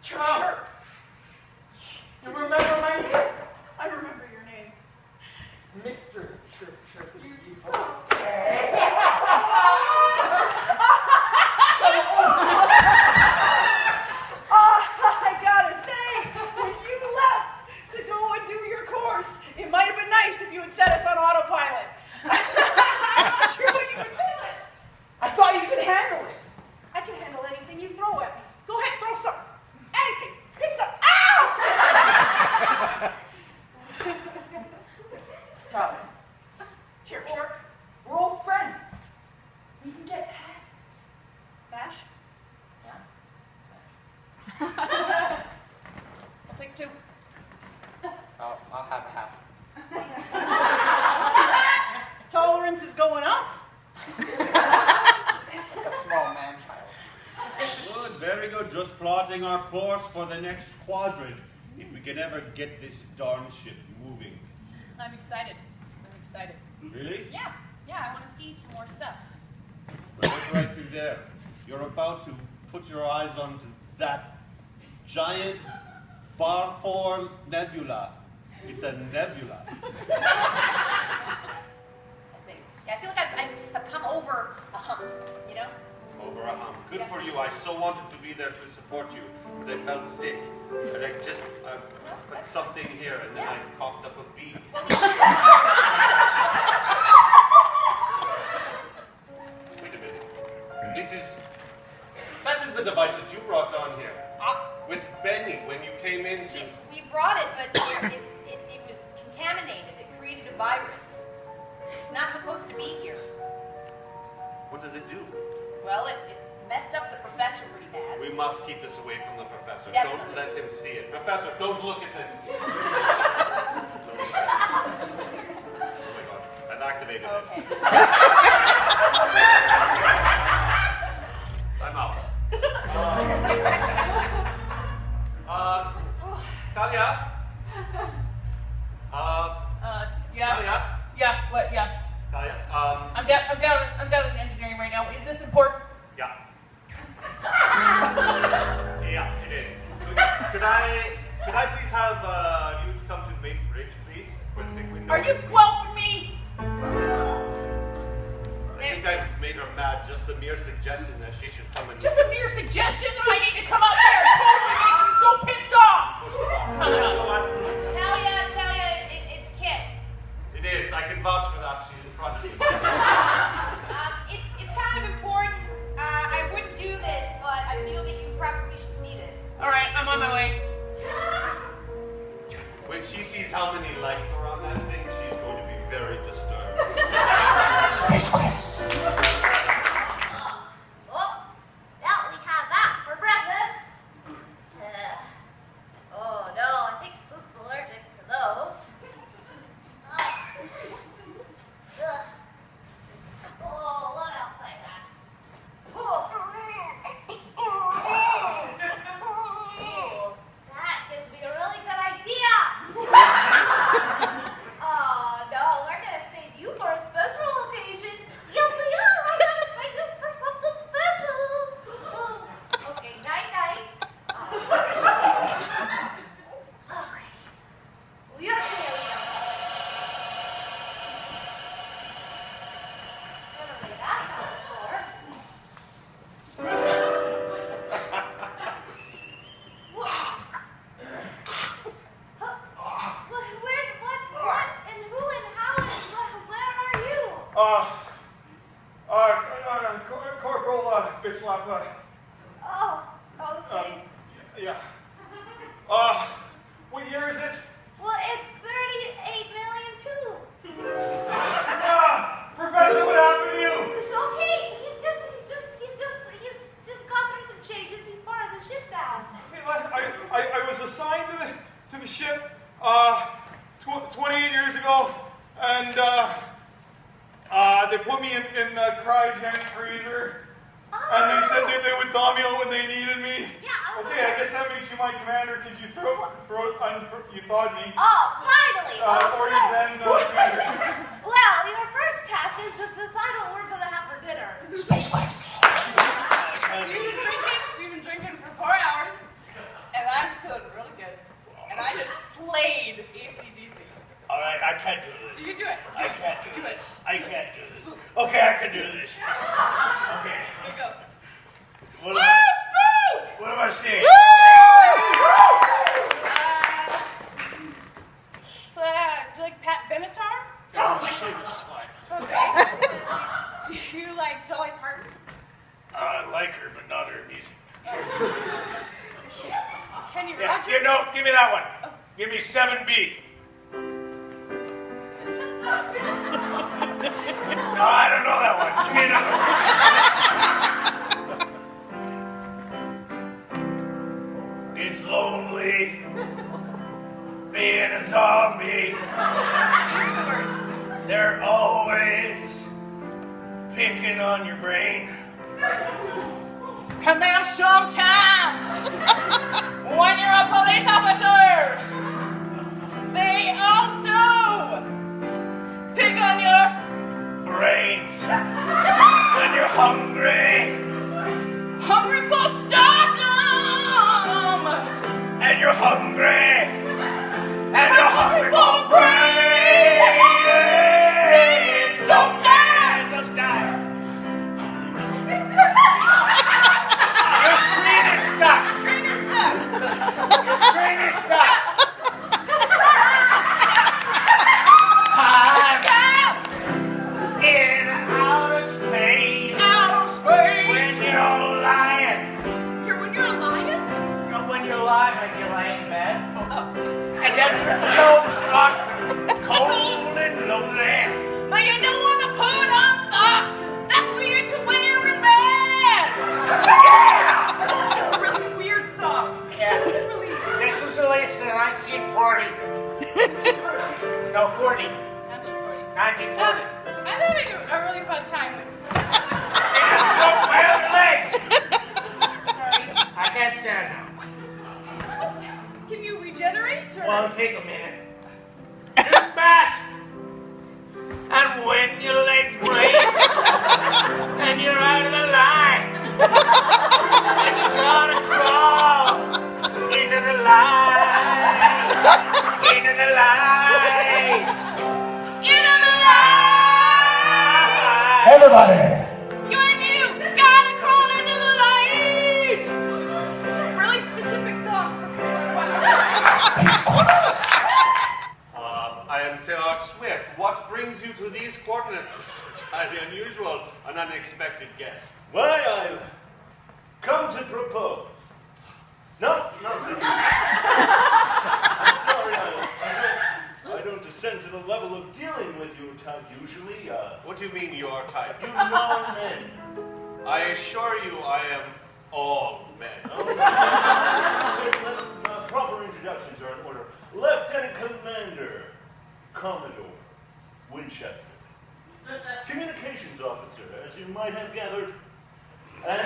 Sure. You remember my name? I remember your name. Mr. Sure. You're so... I gotta say, when you left to go and do your course, it might have been nice if you had set us on autopilot. I'm not sure what you would do us. I thought you could handle it. I can handle anything you throw at me. Go ahead, throw something. Anything. Pick some. Ow! Come. Chirp. We're all friends. We can get past this. Smash. Yeah. I'll take two. I'll have half. Tolerance is going up. Like a small man-child. Good, very good. Just plotting our course for the next quadrant. If we can ever get this darn ship moving. I'm excited. Really? Yeah, I want to see some more stuff. Well, look right through there. You're about to put your eyes onto that giant bar 4 nebula. It's a nebula. I feel like I've come over a hump, you know? Over a hump. Good for you. I so wanted to be there to support you, but I felt sick. And I just put something here, and then I coughed up a bee. Wait a minute. That is the device that you brought on here. With Benny, when you came in to... We brought it, but it was contaminated. It created a virus. It's not supposed to be here. What does it do? Well, it messed up the professor pretty bad. We must keep this away from the professor. Definitely. Don't let him see it. Professor, don't look at this. Oh my God. I've activated Okay. it. I'm out. Talia? Yeah. Talia? Yeah. What? Yeah. Talia? I'm down in engineering right now. Is this important? Yeah. Yeah, it is. Could I please have you to come to the main bridge, please? Where the big window Are you is? quelling me? I think I've made her mad, just the mere suggestion that she should come and... Just a mere suggestion that I need to come up there. It totally makes me so pissed off. Push the button. Come You on. know what? Talia, it's Kit. It is. I can vouch for that. She's in front of you. It's kind of important. I wouldn't do this, but I feel that you probably should see this. All right, I'm on my way. When she sees how many lights are on that thing, she's going to be very disturbed. Space Quest. Well, we have that for breakfast. Oh no, I think Spook's allergic to those. Oh, what else I got? Oh, that gives me a really good idea. Oh no, we're gonna save you for a special occasion. Yes, we are. We're gonna save this for something special. Okay, night night. Okay. We are here. Gonna lay that on the floor. What, and who, and how, and where are you? Corporal Bitchlap. Oh, okay. Yeah. What year is it? Well, it's 38 million too. Professor, what happened to you? It's okay. He's just gone through some changes. He's part of the ship now. I was assigned to the ship 28 years ago, and they put me in a cryogenic freezer, and they said that they would thaw me out when they needed me. Yeah. Okay, I guess that makes you my commander because you you thawed me. Oh, finally. Orders then. Well, your first task is just decide what we're gonna have for dinner. Space Quest. We've been drinking for 4 hours, and Okay, I can do this. Okay. Here you go. What Woo, am I, Spook! what am I saying? Do you like Pat Benatar? Oh, she's a slut. Okay. Do you like Dolly Parton? I like her, but not her music. Kenny Yeah, Rogers? no, give me that one. Give me 7B. No, I don't know that one. Give me another one. It's lonely being a zombie. Change the words. They're always picking on your brain. And then sometimes, when you're a police officer, they also pick on your Brains. When you're hungry. hungry for stardom. And you're hungry. And you're hungry for brains. Sometimes. Your screen is stuck. Screen is stuck. Your screen is stuck. In outer space. Outer space. When you're lying. When you're a lion? When you're lying, like you're lying in bed. Oh. And then your toes are cold and lonely. But you don't want to put on socks, 'cause that's weird to wear in bed. Yeah! This is a really weird song. Yeah. This is really This was released in 1940. No, 40. 1940. I'm having a really fun time with They just broke my other leg. Sorry. I can't stand now. Can you regenerate? Or? Well, it'll take a minute. Do smash! And when your legs break, and you're out of the light, and you gotta crawl into the light, into the light, into the light. Everybody! You and you gotta crawl into the light. It's a really specific song for people. I am Taylor Swift. What brings you to these coordinates? This is highly unusual, an unexpected guest. Why, I've come to propose. No, I'm sorry, I don't descend to the level of dealing with your type usually. What do you mean your type? You non-men. I assure you I am all men. Proper introductions are in order. Lieutenant Commander Commodore Winchester. Communications officer, as you might have gathered. And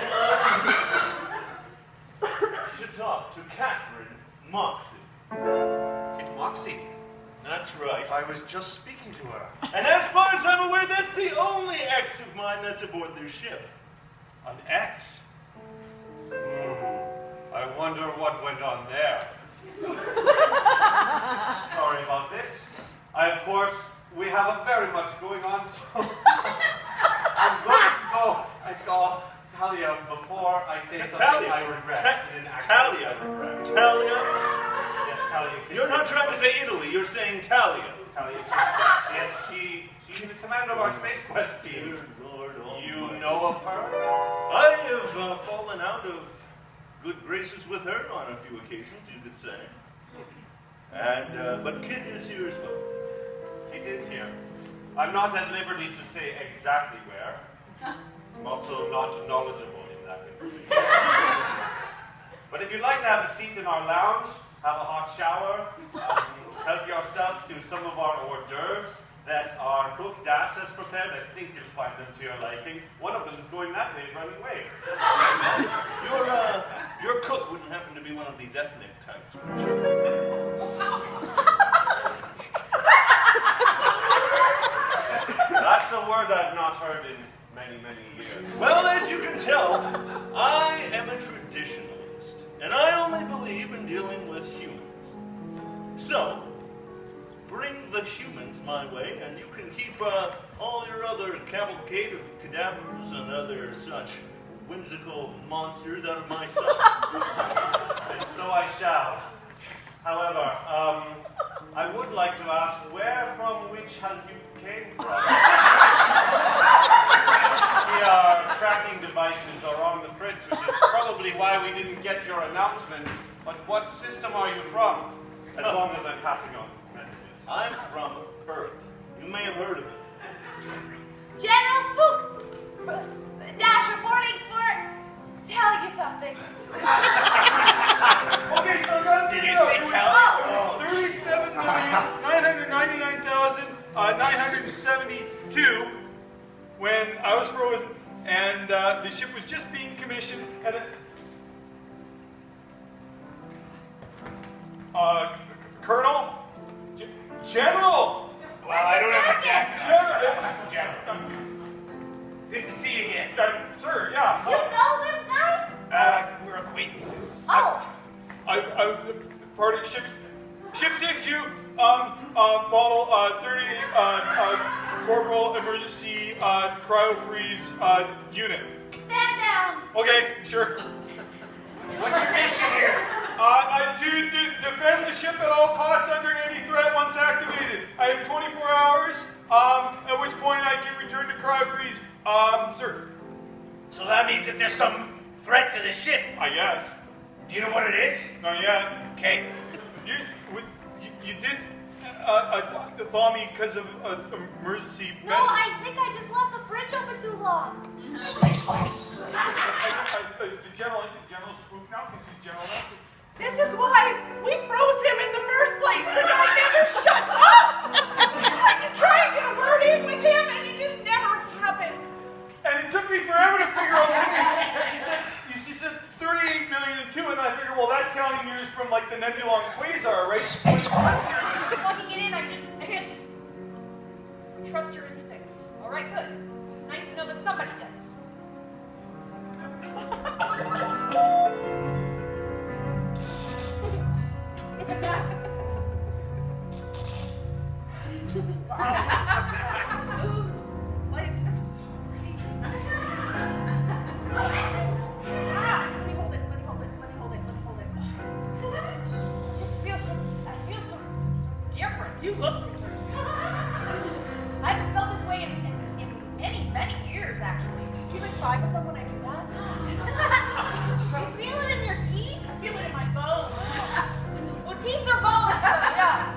to talk to Catherine Moxie. Kid Moxie. That's right. I was just speaking to her. And as far as I'm aware, that's the only ex of mine that's aboard this ship. An ex? I wonder what went on there. Sorry about this. Of course, we have a very much going on, so I'm going to go and call Talia before I say something Talia. I regret. Ta- in an accent Talia. I regret. Talia? Yes, Talia. You're not trying to say Italy, you're saying Talia. Talia. Yes, she's the commander of our Space Quest team. Good Lord You know of her? I have fallen out of good graces with her on a few occasions, you could say. And, but Kid is here as well. It is here. I'm not at liberty to say exactly where. I'm also not knowledgeable in that information. But if you'd like to have a seat in our lounge, have a hot shower, help yourself to some of our hors d'oeuvres that our cook Dash has prepared, I think you'll find them to your liking. One of them is going that way, running away. Your cook wouldn't happen to be one of these ethnic types, would you? That's a word I've not heard in many, many years. Well, as you can tell, I am a traditionalist, and I only believe in dealing with humans. So, bring the humans my way, and you can keep all your other cavalcade of cadavers and other such whimsical monsters out of my sight. And so I shall. However, I would like to ask where from which has you came from? See, our tracking devices are on the fritz, which is probably why we didn't get your announcement. But what system are you from? As long as I'm passing on messages. I'm from Earth. You may have heard of it. General Spook! Dash reporting for... tell you something. Okay, so I got Did you say tell? 37,999,972 when I was frozen, and the ship was just being commissioned, and then, Colonel? General! Well, I don't have a jacket. General! Good to see you again. Sir, yeah. You know this guy? We're acquaintances. Oh. I part of ship 62, model 30, corporal emergency cryo-freeze unit. Stand down. Okay, sure. What's your mission here? To defend the ship at all costs under any threat once activated. I have 24 hours, at which point I can return to cryo-freeze. Sir. So that means that there's some threat to the ship. I guess. Do you know what it is? Not yet. Okay. You did thaw me because of emergency No, I think I just left the fridge open too long. Space. The general spook now because he's general now. This is why we froze him in the first place. The guy never shuts up. It's like you try and get a word in with him, and it just never happens. And it took me forever to figure out what she said 38 million and 2, and I figured, well, that's counting years from like the nebula and quasar, right? Plugging it in, I can't trust your instincts. All right, good. It's nice to know that somebody does. Those lights are so pretty. Let me hold it. I feel so different. You look different. I haven't felt this way in many years, actually. Do you see like 5 of them when I do that? You feel it in your teeth? I feel it in my bones. Well, teeth are bones, so yeah.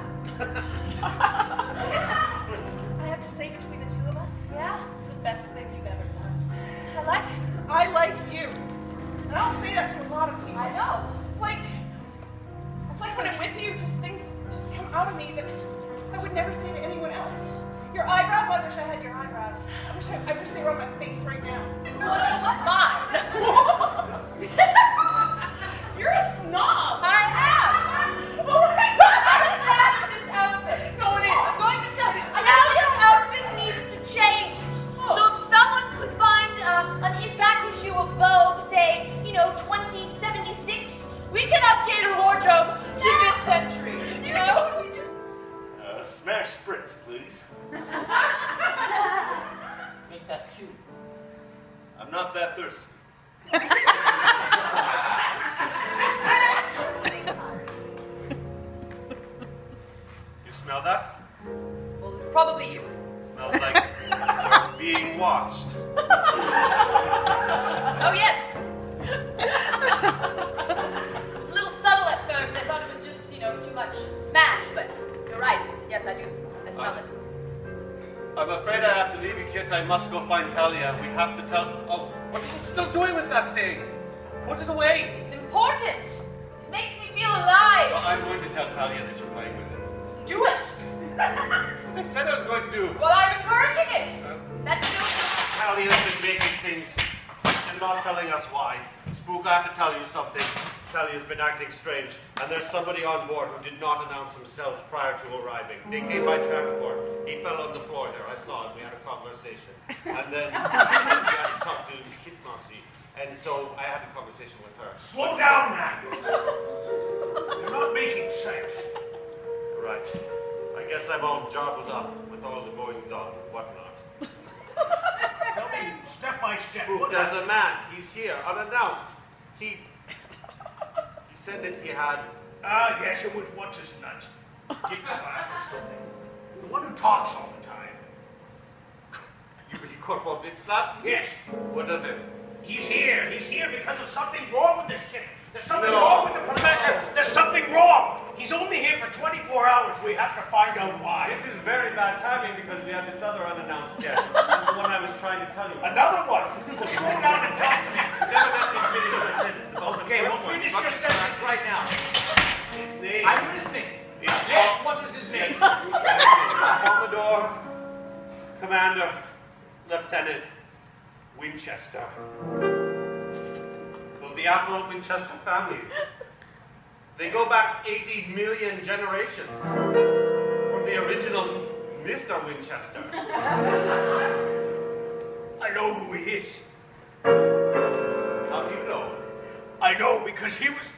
I have to say, between the two of us, Yeah? it's the best thing you've ever done. I like it. I like you. And I don't say that to a lot of people. I know. It's like when I'm with you, just things just come out of me that I would never say to anyone else. Your eyebrows, I wish I had your eyebrows. I wish they were on my face right now. No, mine. You're a snob. I am. Oh my God. I'm mad at this outfit. No, it is. I'm going to tell you. Talia's outfit needs to change. So if someone could find an back issue of Vogue, say, 2076, we can update her wardrobe to this century. You totally just... Smash spritz, please. Make that 2. I'm not that thirsty. You smell that? Well, probably you. Smells like you're being watched. Oh, yes. It was a little subtle at first. I thought it was just, too much smash, but you're right. Yes, I do. I smell it. I'm afraid I have to leave you, Kit. I must go find Talia. We have to tell... Oh, what are you still doing with that thing? Put it away. It's important. It makes me feel alive. Well, I'm going to tell Talia that you're playing with it. Do it. That's what I said I was going to do. Well, I'm encouraging it. That's still... Talia's been making things and not telling us why. Spook, I have to tell you something. Talia's been acting strange, and there's somebody on board who did not announce themselves prior to arriving. They came by transport. He fell on the floor there. I saw him. We had a conversation. And then we had to talk to Kit Moxie. And so I had a conversation with her. Slow down, Matthew. You're not making sense. Right. I guess I'm all jobbled up with all the goings on and whatnot. spooked as a man. He's here, unannounced. He said that he had... Ah, yes, it was what's his nuts. Dick Slap or something. The one who talks all the time. You mean Corporal Dick Slap? Yes. What of him? He's here. He's here because of something wrong with this ship. There's something wrong with the professor. There's something wrong. He's only here for 24 hours. We have to find out why. This is very bad timing because we have this other unannounced guest. The one I was trying to tell you about. Another one? Well, slow down and talk to me. Never let me finish my sentence about the Okay, first well, one. finish your sentence right now. His name. I'm listening. Yes, what is his name? Commodore, Commander, Lieutenant Winchester. Of the affluent Winchester family. They go back 80 million generations from the original Mr. Winchester. I know who he is. How do you know? I know because he was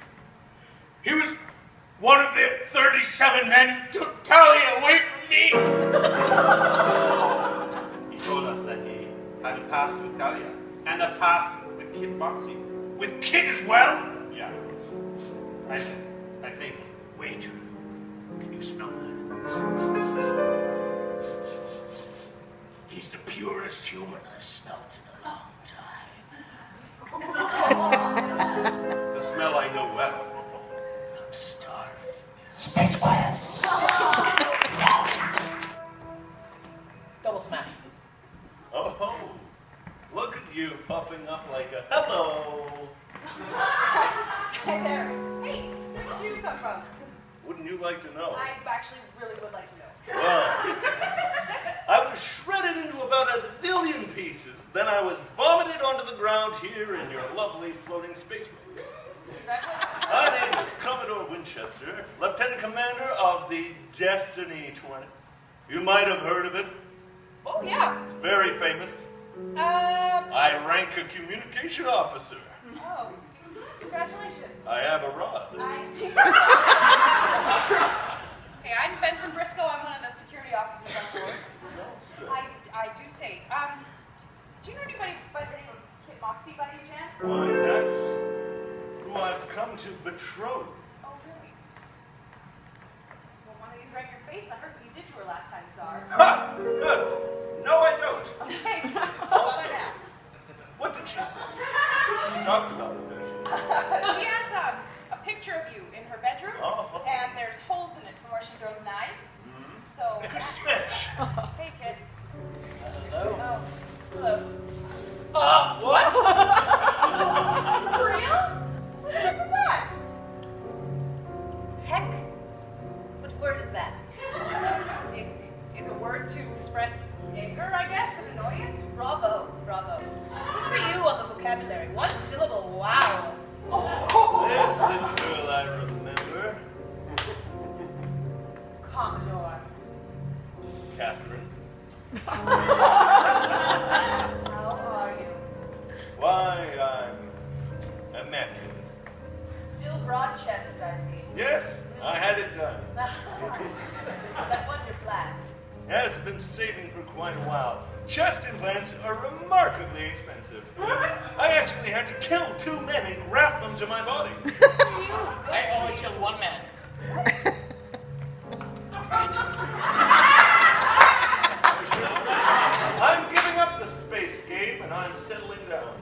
one of the 37 men who took Talia away from me. He told us that he had a past with Talia and a past with Kid Moxie. With Kid as well? Yeah. I think. Wait. Can you smell that? He's the purest human I've smelt in a long time. It's a smell I know well. I'm starving. Space Wires. Double smash. Oh, look at you puffing up like a hello. Hi there. Hey, where did you come from? Wouldn't you like to know? I actually really would like to know. Well, I was shredded into about a zillion pieces. Then I was vomited onto the ground here in your lovely floating space boat. Congratulations. My name is Commodore Winchester, Lieutenant Commander of the Destiny 20. You might have heard of it. Oh, yeah. It's very famous. I rank a communication officer. Oh, congratulations. I have a rod. I see. Hey, I'm Benson Briscoe. I'm one of the security officers on board. I do say, do you know anybody by the name of Kid Moxie by any chance? Why, that's who I've come to betroth. Oh, really? Well, one of these right in your face. I heard what you did to her last time, Czar. Ha! No, I don't. Okay, that's what I'd ask. What did she say? She talks about it, does she? She has a picture of you in her bedroom, Oh. and there's holes in it from where she throws knives. So, Like a smash. hey, kid. Hello. Oh, hello. What? For real? What the heck was that? Heck? What word is that? It's a word to express anger, I guess, and annoyance. Bravo, bravo. Good for you on the vocabulary. One syllable, wow. That's the girl I remember. Commodore. Catherine. How are you? Why, I'm immaculate. Still broad-chested, I see. Yes, I had it done. That was your plan. Has been saving for quite a while. Chest implants are remarkably expensive. I actually had to kill 2 men and graft them to my body. I only killed one man. I'm giving up the space game and I'm settling down.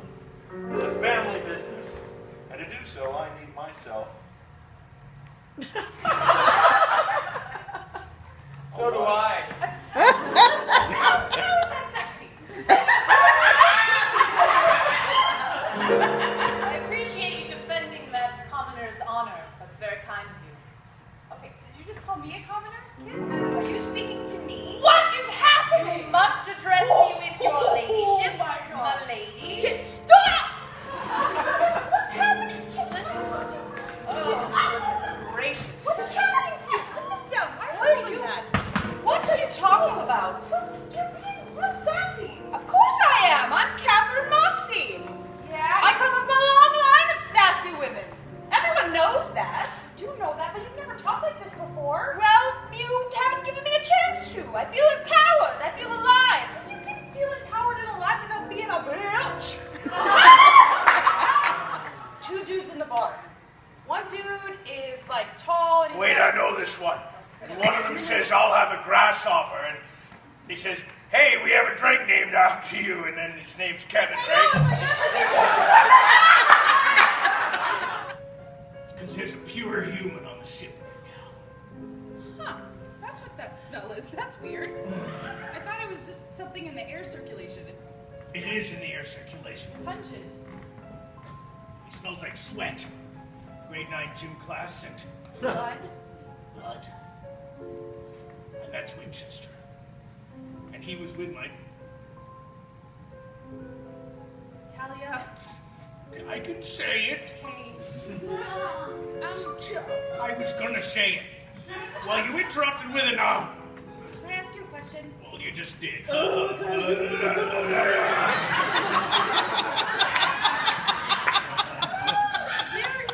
It's a family business. And to do so, I need myself. So do I. How is that sexy? I appreciate you defending that commoner's honor. That's very kind of you. Okay, did you just call me a commoner, kid? Are you speaking to me? What is happening? You must address me with your ladyship, Oh my God. my lady. Kid, stop! What's happening, kid? Listen. Oh, goodness gracious. What is happening to you? Put this down. Why What are are you you- doing that? What are you talking about? You're being real sassy. Of course I am. I'm Catherine Moxie. Yeah, I come from a long line of sassy women. Everyone knows that. do know that, but you've never talked like this before. Well, you haven't given me a chance to. I feel empowered. I feel alive. You can feel empowered and alive without being a bitch. Ouch! 2 dudes in the bar. One dude is like tall and he's Wait, got- I know this one. And one of them says, I'll have a grasshopper. And he says, hey, we have a drink named after you. And then his name's Kevin, right? It's because there's a pure human on the ship right now. Huh. That's what that smell is. That's weird. I thought it was just something in the air circulation. It is in the air circulation. Pungent. It smells like sweat. Grade 9 gym class scent. Blood. Blood. And that's Winchester. And he was with my... Talia. I can say it. Hey. I was gonna say it. Well, you interrupted with an Can I ask you a question? Well, you just did. Is there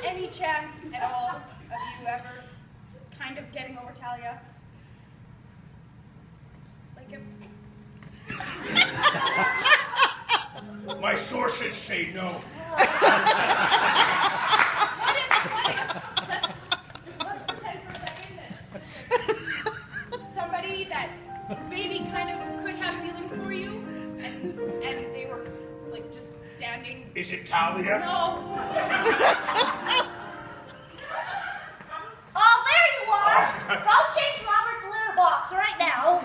any chance at all of you ever kind of getting over Talia? Like if... My sources say no. Let's pretend for a second that somebody that maybe kind of could have feelings for you, and they were like just standing. Is it Talia? No, it's not Talia. Oh, there you are. Go change Robert's litter box right now.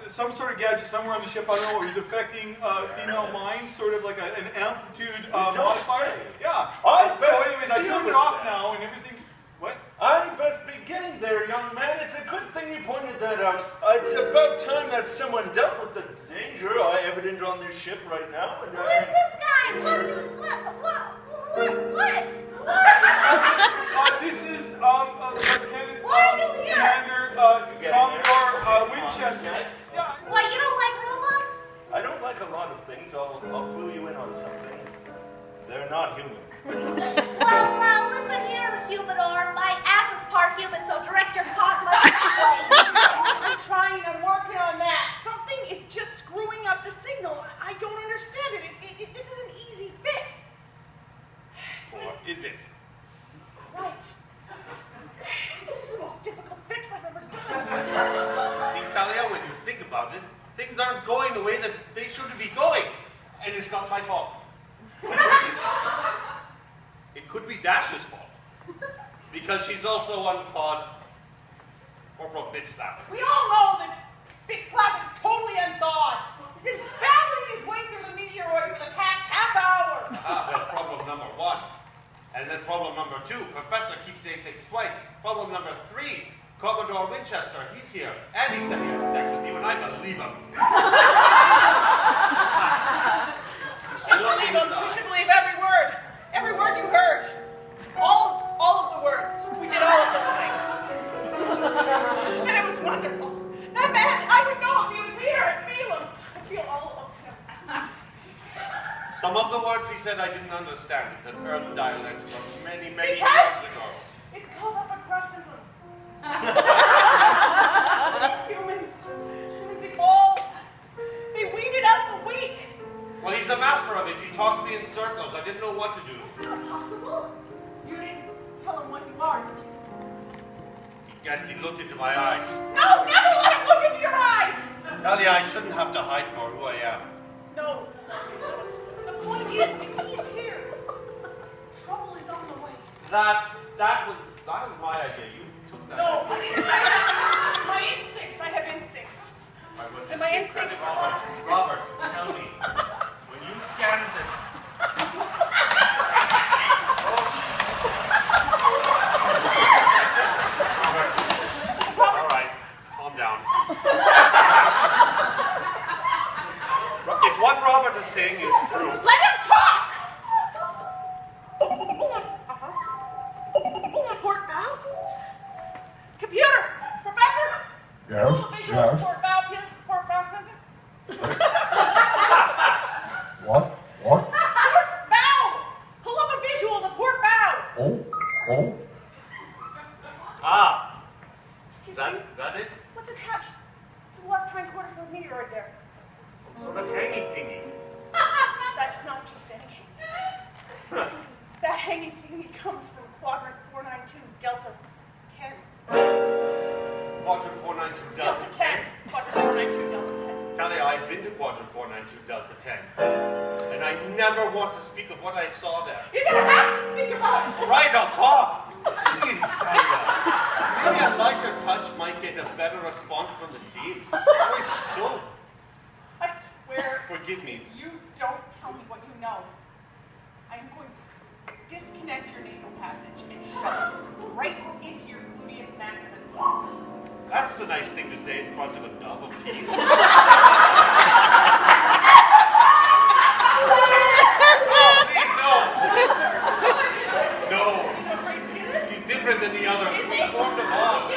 Some sort of gadget somewhere on the ship, I don't know, is affecting female minds, sort of like an amplitude modifier. Yeah. So anyways, I turned it off now and everything. What? I best be getting there, young man. It's a good thing you pointed that out. It's about time that someone dealt with the danger evident on this ship right now. And, Who is this guy? What? This is Lieutenant Why are you here? Commander Commodore Winchester. Yeah. What, you don't like robots? I don't like a lot of things. I'll clue you in on something. They're not human. Well, listen here, humidor. My ass is part human, so direct your cock my way. I'm trying, I'm working on that. Something is just screwing up the signal. I don't understand it. This is an easy fix. Or is it? Right. This is the most difficult fix I've ever done. See, Talia, when you think about it, things aren't going the way that they should be going. And it's not my fault. It could be Dash's fault. Because she's also unthawed Corporal Bitch Slap. We all know that Big Slap is totally unthawed. He's been battling his way through the meteoroid for the past half hour. Well, problem number 1. And then problem number 2, Professor keeps saying things twice. Problem number 3, Commodore Winchester, he's here. And he said he had sex with you, and I believe him. We should believe every word. Every word you heard. All of the words. We did all of those things. And it was wonderful. That man, I would know if he was here. I'd feel him. I'd feel all of him. Some of the words he said I didn't understand. It's an Earth dialect from many years ago. It's called uppercrustism. Humans evolved. They weeded out the weak. Well, he's a master of it. He talked to me in circles. I didn't know what to do. It's not possible. You didn't tell him what you are, did you? He guessed he looked into my eyes. No, never let him look into your eyes. Talia, I shouldn't have to hide for who I am. No. The point is, if he's here, trouble is on the way. That was my idea. You took that. No, I didn't. My instincts. I have instincts. I will just And my give instincts. credit, Robert, tell me, when you scanned the... All right, calm down. If what Robert is saying is true... Let him talk! Port bow? Computer! Professor! Yes, Visual yes. port bow pin? Port bow pencil? What? Port bow! Pull up a visual of the port bow! Oh. Ah, Is that it? What's attached to the left-hand quarters of the meteoroid there? Some sort of hangy thingy. That's not just any hangy. That hangy thingy comes from quadrant 492, delta 10. Quadrant 492 Delta 10. Quadrant 492, delta 10. Talia, I've been to Quadrant 492 Delta 10. And I never want to speak of what I saw there. You're gonna have to speak about it! All right, I'll talk. Jeez, Talia. Maybe a lighter touch might get a better response from the team. Boy, so. I swear, Forgive me. you don't tell me what you know. I'm going to disconnect your nasal passage and shove it right into your gluteus maximus. That's a nice thing to say in front of a dove of peace. Oh, please, no. No. He's different than the other. Is he? Formed of love.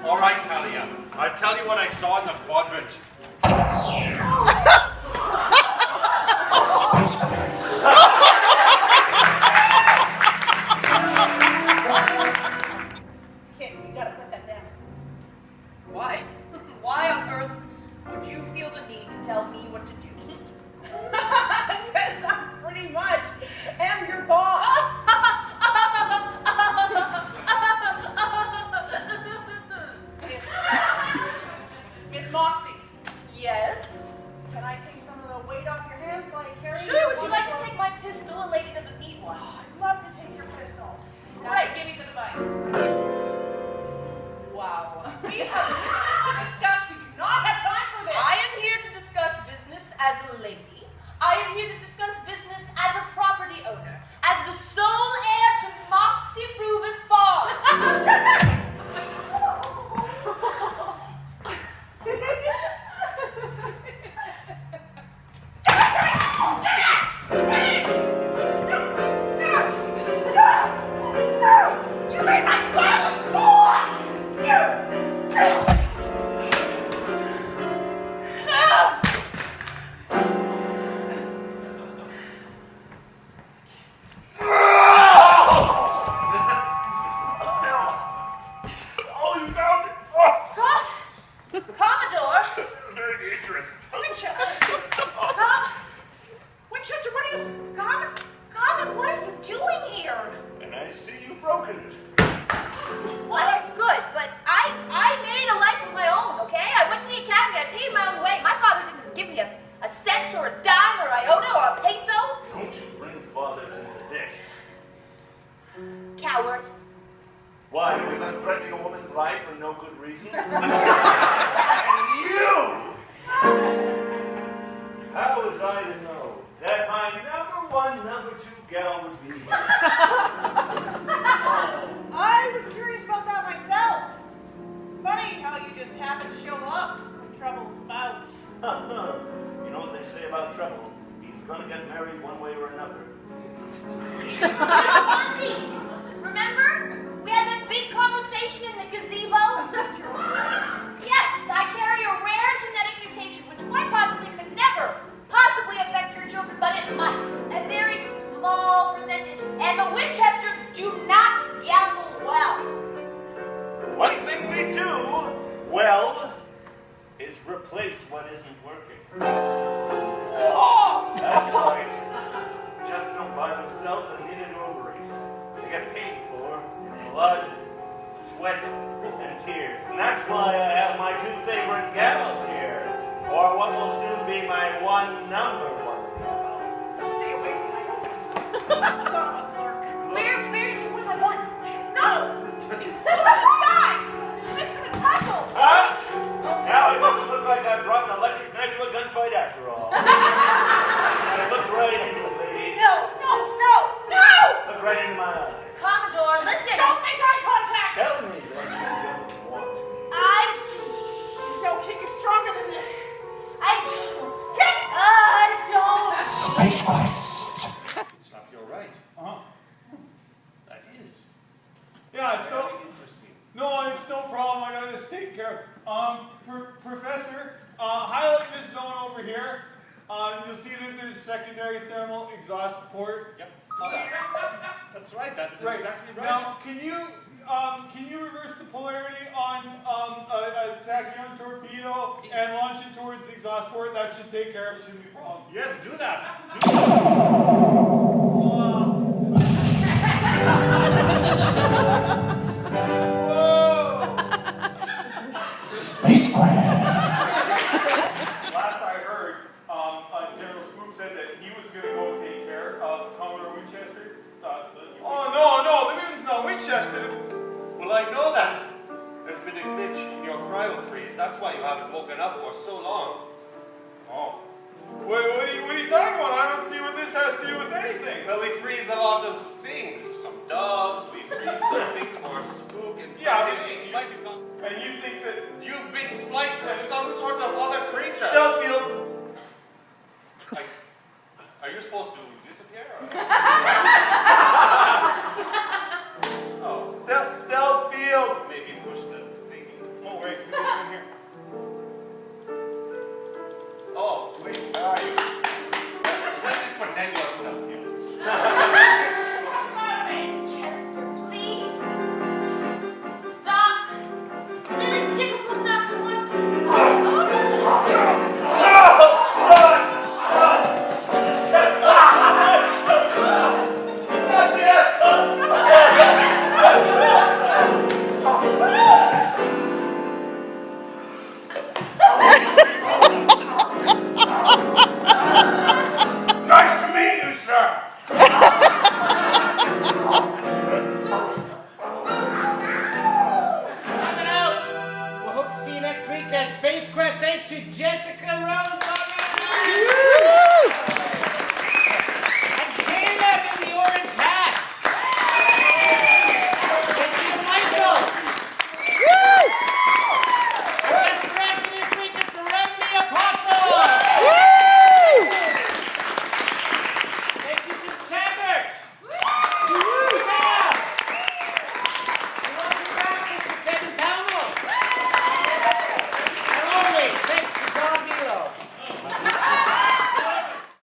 All right, Talia. I'll tell you what I saw in the quadrant. Kid, you gotta put that down. Why? Why on earth would you feel the need to tell me what to do? Because I pretty much am your boss. Miss Moxie. Yes? Can I take some of the weight off your hands while you carry it? Sure, would you like to take my pistol? A lady doesn't need one. Oh, I'd love to take your pistol. Now Right. give me the device. Wow. We have business to discuss. We do not have time for this. I am here to discuss business as a lady. I am here to discuss business as a property owner. As the sole heir to Moxie Rufus Farm. You made my father fool! You! Oh, you found it! Oh, Commodore! very dangerous. Winchester! Winchester, what are you... Common, what are you doing here? And I see you've broken it. What? Good, but I made a life of my own, okay? I went to the academy, I paid my own way. My father didn't give me a cent or a dime or iota or a peso. Don't you bring fathers into this. Coward. Why? Because I'm threatening a woman's life for no good reason? And you! How was I to know that my number one, number two gal would be here? I was curious about that myself. It's funny how you just happen to show up when trouble's about. You know what they say about trouble? He's gonna get married one way or another. You don't want these. Remember? We had that big conversation in the gazebo. Yes, I carry a rare genetic mutation which quite possibly could never possibly affect your children, but it might. A very small percentage. And the Winchesters do not gamble well. One thing they do well is replace what isn't working. Oh! That's right. Just don't buy themselves and neither do ovaries. They get paid for in blood, sweat, and tears. And that's why I have my two favorite gals here. Or what will soon be my number one gal. Stay away from my office. Son of a clerk. Where did you put my gun? No! Put it aside! This is a tussle! Huh? Now it doesn't look like I brought an electric knife to a gunfight after all. I looked right into it, ladies. No! Look right into my eyes. Commodore, listen. Don't make eye contact! Tell me that you don't want to. No, kid, you're stronger than this. Space Quest. Stop, you're right. Uh-huh. That is. Yeah, so... Very interesting. No, it's no problem. I got this taken care of. Professor, highlight this zone over here. You'll see that there's a secondary thermal exhaust port. Yep. That's right. That's Right. exactly right. Now, can you reverse the polarity on a tachyon torpedo and launch it towards the exhaust port? That should take care of it. Shouldn't be a problem. Yes, do that. Spacecraft. Last I heard, General Spook said that he was going to go take care of Commodore Winchester. No, the mutant's not Winchester. Well, I know that. There's been a glitch in your cryo freeze. That's why you haven't woken up for so long. Oh. What are you talking about? I don't see what this has to do with anything. Well, we freeze a lot of things. Some doves, we freeze some things for Spook and Yeah, some things might be gone. And you think that You've been spliced with some sort of other creature. stealth field? Are you supposed to disappear? Oh, Stealth field. maybe push the thingy. Oh wait, can this one here? Oh, wait, where are you? Let's just pretend you're stealth field. Chester, please. Stop. It's really difficult not to want to. Nice to meet you, sir. Coming out. We'll hope to see you next week at Space Quest. Thanks to Jessica Rose